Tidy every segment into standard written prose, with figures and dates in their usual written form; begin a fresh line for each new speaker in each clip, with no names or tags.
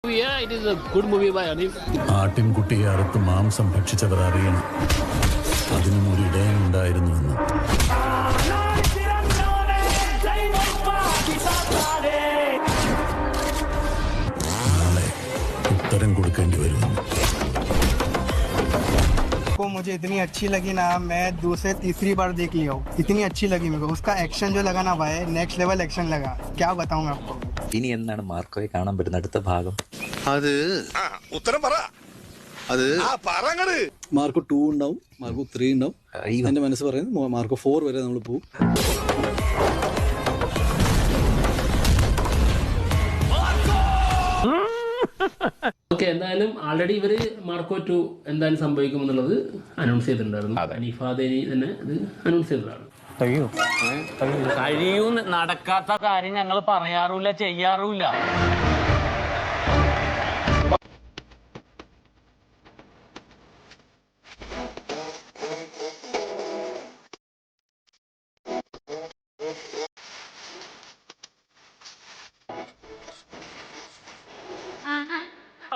Yeah, it is a good movie by Hanif.
ആട്ടിൻകുട്ടിയെ അറുത്ത് മാംസം ഭക്ഷിച്ചവർ അറിയണം അതിനും ഒരു ഇടയനുണ്ടായിരുന്നുവെന്ന്. നാളെ ഉത്തരം കൊടുക്കേണ്ടി വരുമെന്ന്.
मुझे इतनी अच्छी लगी ना, मैं दूसरे तीसरी बार देख लिया हूँ. इतनी अच्छी लगी मेरे को. उसका एक्शन जो लगा ना भाई, नेक्स्ट लेवल एक्शन लगा. क्या बताऊँ मैं आपको.
ഇനി എന്നാണ് മാർക്കോയെ കാണാൻ പറ്റുന്ന അടുത്ത ഭാഗം?
അത് ഉത്തരം പറ. അത്
മാർക്കോ 2 ഉണ്ടാവും, മാർക്കോ 3 ഉണ്ടാവും. എന്റെ മനസ്സ് പറയുന്നത് മാർക്കോ 4 വരെ നമ്മൾ പോകും.
ഓക്കെ, എന്തായാലും ആൾറെഡി ഇവര് മാർക്കോ 2 എന്തായാലും സംഭവിക്കുമെന്നുള്ളത് അനൗൺസ് ചെയ്തിട്ടുണ്ടായിരുന്നു. അനീഫാദേനി തന്നെ ഇത് അനൗൺസ് ചെയ്തതാണ്.
കഴിയും നടക്കാത്ത കാര്യം ഞങ്ങൾ പറയാറില്ല, ചെയ്യാറുമില്ല.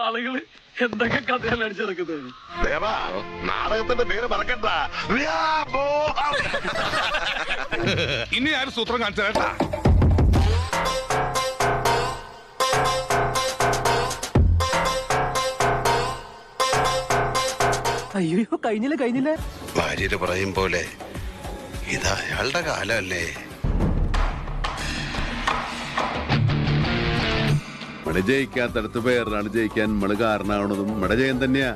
ആളുകള് എന്തൊക്കെ കഥയാണ് അടിച്ചിറക്കുന്നത്.
നാടകത്തിന്റെ പേര് മറക്കണ്ട. ഇനി ആരും സൂത്രം കാണിച്ചേട്ടാ.
അയ്യോ, കഴിഞ്ഞില്ല.
ഭാര്യര് പറയും പോലെ ഇത് അയാളുടെ കാലല്ലേ.
മഴ ജയിക്കാത്തടത്ത് വേറൊരാൾ ജയിക്കാൻ നമ്മള് കാരണമാവണതും മഴ ജയം തന്നെയാ.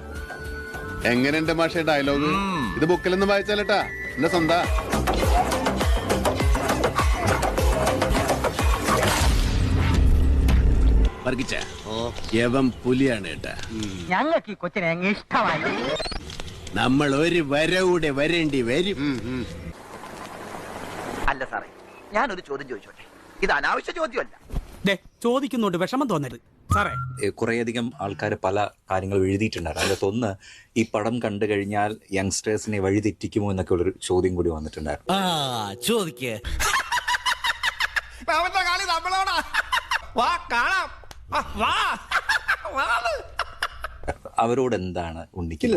എങ്ങനെ എന്റെ മാഷ ഡയലോഗ്? ഇത് ബുക്കിലൊന്നും വായിച്ചാലട്ടാ എന്റെ സ്വന്താ. യവം പുലിയാണ് കേട്ടാ.
ഞങ്ങൾക്ക് ഈ കൊച്ചിനെ ഇഷ്ടമായി.
നമ്മൾ ഒരു വരവൂടെ വരേണ്ടി വരും.
അല്ല സാറേ, ഞാനൊരു ചോദ്യം ചോദിച്ചോട്ടെ. ഇത് അനാവശ്യ ചോദ്യമല്ല.
ചോദിക്കുന്നുണ്ട്, വിഷമം തോന്നരുത് സാറേ.
കുറേയധികം ആൾക്കാർ പല കാര്യങ്ങൾ എഴുതിയിട്ടുണ്ടായിരുന്നു. അതിനകത്തൊന്ന്, ഈ പടം കണ്ടു കഴിഞ്ഞാൽ യങ്സ്റ്റേഴ്സിനെ വഴിതെറ്റിക്കുമോ എന്നൊക്കെ ഉള്ളൊരു ചോദ്യം കൂടി വന്നിട്ടുണ്ടായിരുന്നു. അവരോട് എന്താണ് ഉണ്ണിക്കില്ല?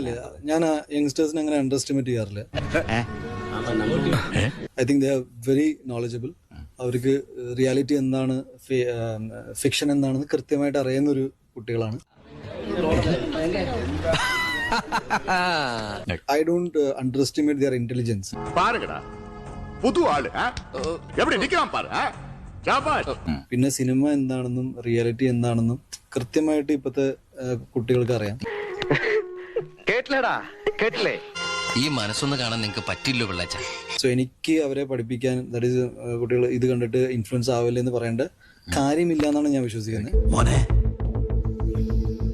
ഞാൻ യങ്സ്റ്റേഴ്സിനെ അങ്ങനെ അണ്ടർ എസ്റ്റിമേറ്റ് ചെയ്യാറില്ല. I think they are very knowledgeable. അവർക്ക് റിയാലിറ്റി എന്താണ്, ഫിക്ഷൻ എന്താണെന്ന് കൃത്യമായിട്ട് അറിയുന്ന ഒരു കുട്ടികളാണ്. I don't underestimate their intelligence. പിന്നെ സിനിമ എന്താണെന്നും റിയാലിറ്റി എന്താണെന്നും കൃത്യമായിട്ട് ഇപ്പോഴത്തെ കുട്ടികൾക്ക് അറിയാം.
കേട്ടില്ലേ?
ഈ മനസ്സൊന്ന് കാണാൻ നിങ്ങൾക്ക് പറ്റില്ലോ പിള്ളേച്ച.
സോ എനിക്ക് അവരെ പഠിപ്പിക്കാൻ, ദാറ്റ് ഈസ് കുട്ടികൾ ഇത് കണ്ടിട്ട് ഇൻഫ്ലുവൻസ് ആവില്ല എന്ന് പറയേണ്ട കാര്യമില്ല എന്നാണ് ഞാൻ വിശ്വസിക്കുന്നത്.
മോനെ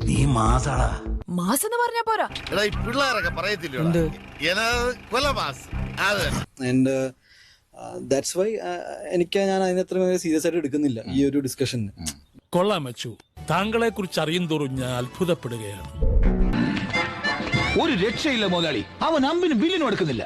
നീ മാസാടാ.
മാസം എന്ന് പറഞ്ഞാ പോരാ.
പിള്ളേരൊക്കെ പറയത്തില്ല.
ആൻഡ് ദാറ്റ്സ് വൈ ഞാൻ അതിനത്ര സീരിയസ് ആയിട്ട് എടുക്കുന്നില്ല ഈ ഒരു ഡിസ്കഷന്.
കൊള്ളാൻ വെച്ചു. താങ്കളെ കുറിച്ച് അറിയും തോറും ഞാൻ അത്ഭുതപ്പെടുകയാണ്.
ഒരു രക്ഷയില്ല മുതലാളി. അവൻ അമ്പിന് ബില്ലിനും എടുക്കുന്നില്ല.